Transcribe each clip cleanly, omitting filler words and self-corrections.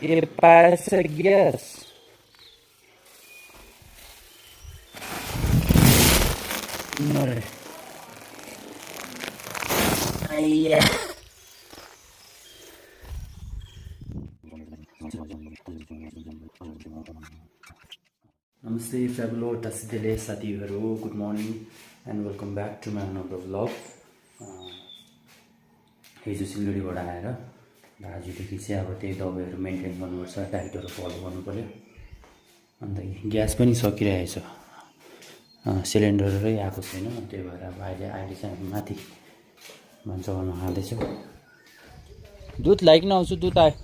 It pass a guess. No. Yeah. Namaste fellow Tasidele Satiharu, good morning and welcome back to my another vlog. हिजो सिलगढीबाट आएर दाजुदेखि चाहिँ अब त्यही दबाईहरू मेन्टेन गर्नुपर्छ, डाइटहरू फलो गर्नु पर्यो। अन्त ग्यास पनि सकिरहेछ, सिलिन्डरै आएको छैन, त्यही भएर अब अहिले चाहिँ हामी माथि भान्साघरमा खाँदैछौँ। दुध ल्याइकन आउँछु, दुध आयो।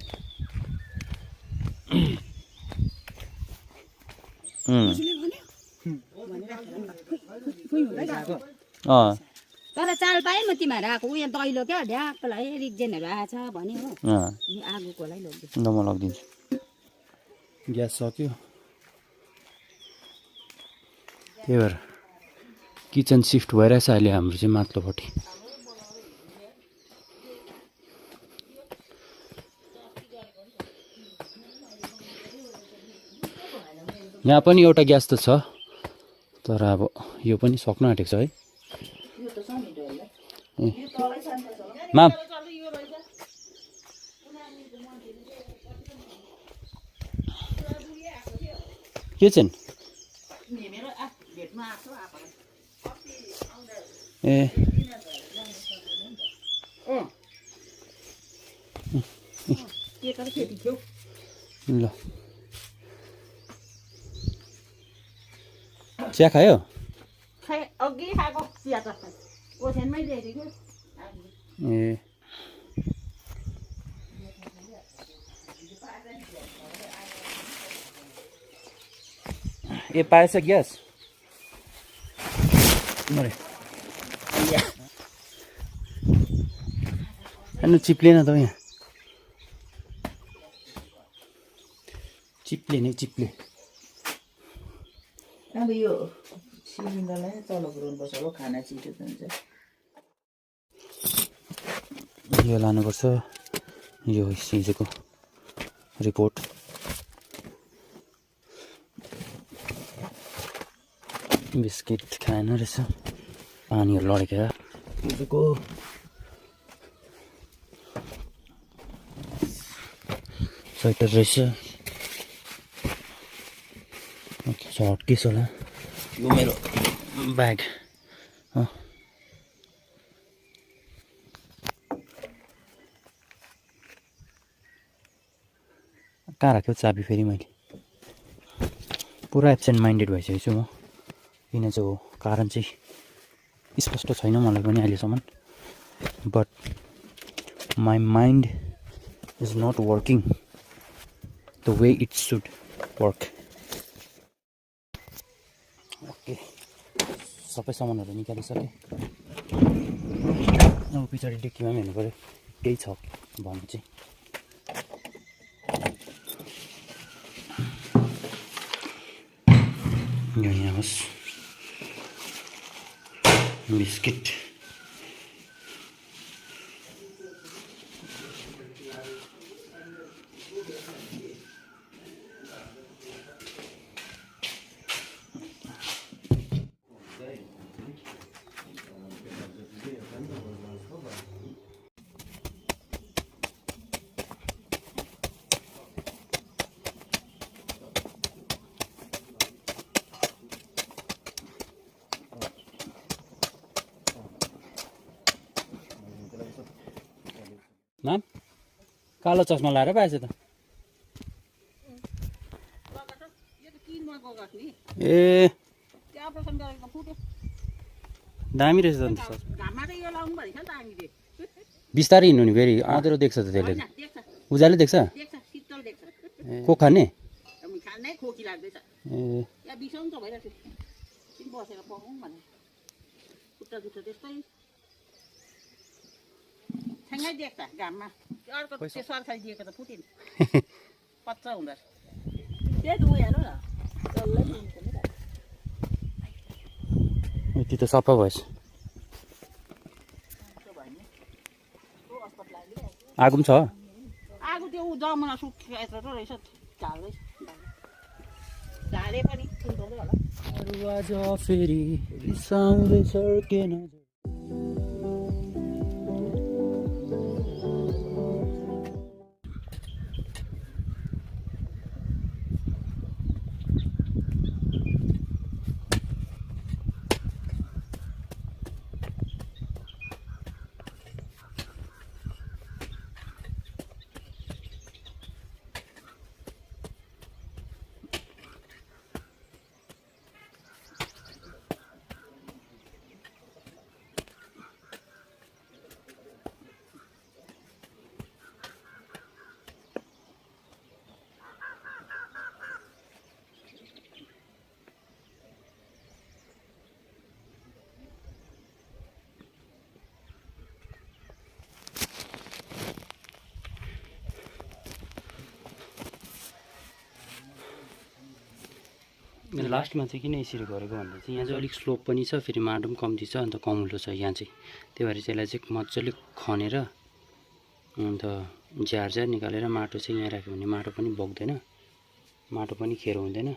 तर चाल पाएँ म तिमीहरू आएको उयो दैलो क्या ढ्याक्कलाई रिक्जेनहरू आएछ भन्यो हो। आगोकोलाई लगिदिन्छु। ल म लगिदिन्छु। ग्यास सक्यो, त्यही भएर किचन सिफ्ट भइरहेछ अहिले हाम्रो चाहिँ माथिल्लोपट्टि। यहाँ पनि एउटा ग्यास त छ, तर अब यो पनि सक्न आँटेको छ है। माम के चाहिँ ए ल चिया खायो? अघि खाएको चिया त ओछ्यानमै ल्याइदिएको। ए ए पाएछ ग्यास? मरे हेर्नु चिप्लेन त यहाँ, चिप्ले नै चिप्ले। अब यो सिलिन्डरलाई तल पुऱ्याउनुपर्छ होला, खाना छिटो जान्छ। यो लानुपर्छ, यो हिजोको रिपोर्ट। बिस्किट खाएन रहेछ, पानीहरू लडेको हिजोको। स्वेटर रहेछ, हटकेस होला। यो मेरो ब्याग कहाँ राख्यो चाबी? फेरि मैले पुरा एब्सेन्ट माइन्डेड भइसकेको छु म। किन चाहिँ हो कारण चाहिँ स्पष्ट छैन मलाई पनि अहिलेसम्म, but my mind is not working the way it should work. Okay, सबै सामानहरू निकालिसकेँ। अब पछाडि डिक्कीमा पनि हेर्नु पऱ्यो केही छ भन्नु चाहिँ। यो यहाँ होस् बिस्किट। नाम कालो चस्मा लाएर पाएछ त। ए दामी रहेछ त। बिस्तारै हिँड्नु नि, फेरि अँध्यारो देख्छ त त्यसले। उज्यालो देख्छ? को खाने? सँगै देख्छ घाममा। अर्को त्यो सरकारी दिएको त फुटिन पच्चा हुँदो रहेछ। त्यही त उयो हेर्नु न, यति त सफा भएछ। आगो पनि छ? आगो त्यो जमुना सुकेको यत्रो रहेछ झाल्दै झाले पनि सुन्दाउँदै होला आज फेरि रिसाउँदै सर्के नजर लास्टमा चाहिँ किन यसरी गरेको भन्दा चाहिँ यहाँ चाहिँ अलिक स्लोप पनि छ फेरि माटो पनि कम्ती छ अन्त कमुलो छ यहाँ चाहिँ त्यही भएर चाहिँ यसलाई चाहिँ मजाले खनेर अन्त झार झार निकालेर माटो चाहिँ यहाँ राख्यो भने माटो पनि बग्दैन माटो पनि खेरो हुँदैन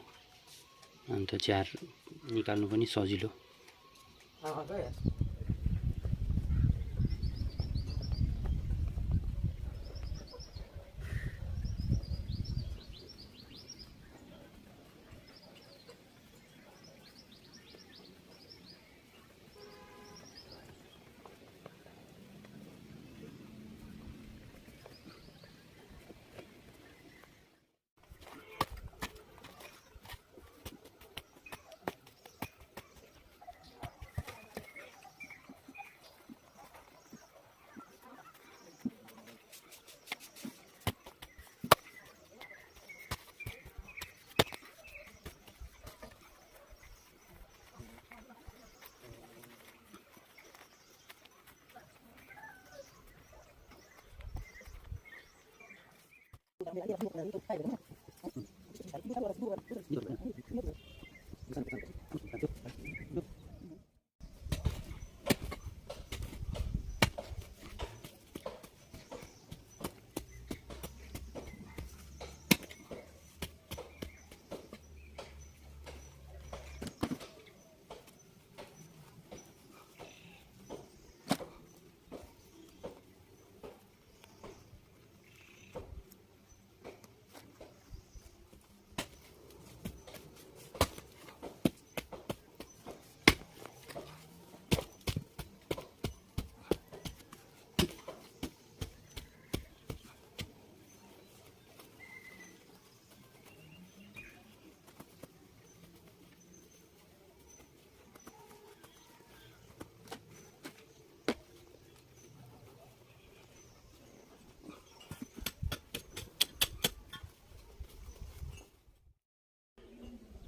अन्त झार निकाल्नु पनि सजिलो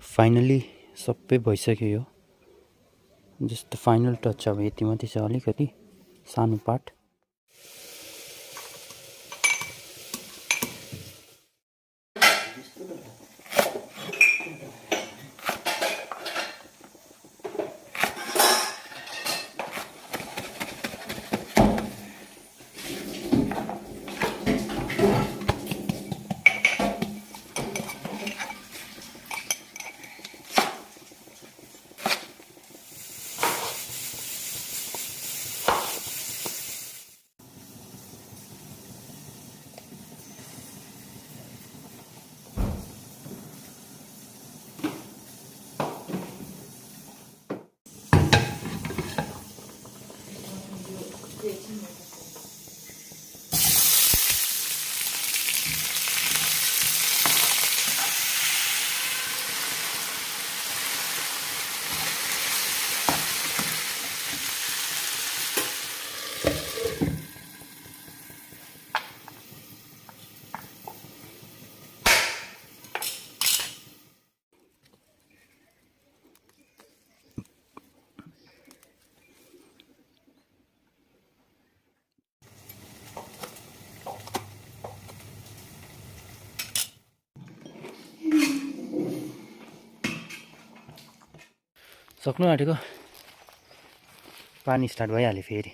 फाइनली सबै भइसक्यो यो जस्तो फाइनल टच अब यति मात्रै छ अलिकति सानो पार्ट सक्नु आँटेको पानी स्टार्ट भइहाल्यो फेरि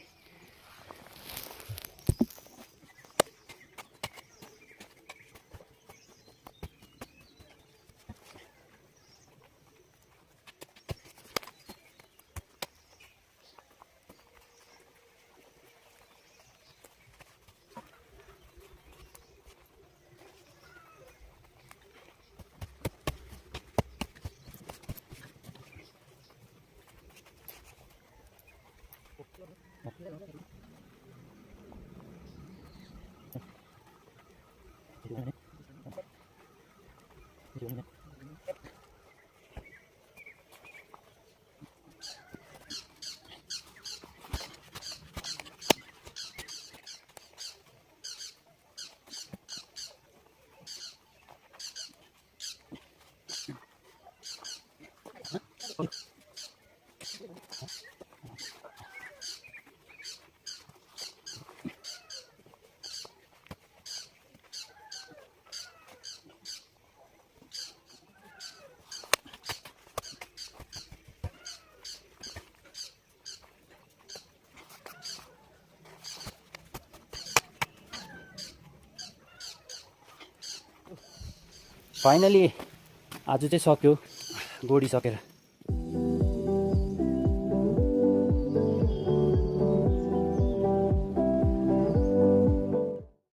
फाइनली आज चाहिँ सक्यो गोडिसकेर